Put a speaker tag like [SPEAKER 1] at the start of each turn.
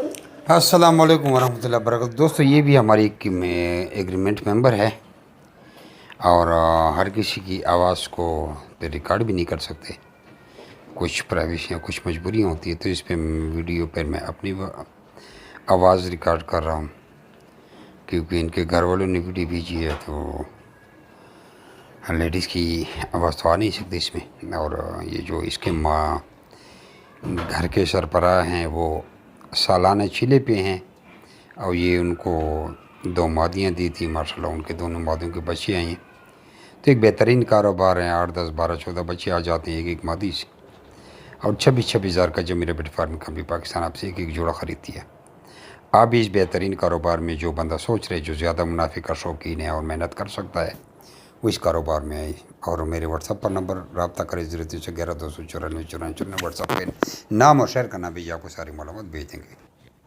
[SPEAKER 1] السلام علیکم ورحمۃ اللہ وبرکاتہ۔ دوستو یہ بھی ہماری ایگریمنٹ ممبر ہے اور ہر کسی کی آواز کو پہ ریکارڈ بھی نہیں کر سکتے، کچھ پرائیویسیاں کچھ مجبوریاں ہوتی ہے، تو اس پہ ویڈیو پر میں اپنی آواز ریکارڈ کر رہا ہوں کیونکہ ان کے گھر والوں نے ویڈیو بھیجی ہے، تو لیڈیز کی آواز تو آ نہیں سکتی اس میں۔ اور یہ جو اس کے گھر کے سربراہ ہیں وہ سالانہ چلے پہ ہیں، اور یہ ان کو 2 مادیاں دی تھی، ماشاءاللہ ان کے دونوں مادیوں کے بچے آئے ہیں، تو ایک بہترین کاروبار ہے۔ 8 10 12 14 بچے آ جاتے ہیں ایک مادی سے، اور 26 ہزار کا جب میرے بیٹ فارم کمپنی پاکستان آپ سے ایک جوڑا خریدتی ہے۔ آپ بھی اس بہترین کاروبار میں، جو بندہ سوچ رہے جو زیادہ منافع کا شوقین ہے اور محنت کر سکتا ہے، وہ اس کاروبار میں آئے، اور میرے واٹس ایپ پر نمبر رابطہ کرے 0311 294 94 واٹس ایپ پہ نام اور شہر کا نام بھی آپ کو ساری معلومات بھیج دیں گے۔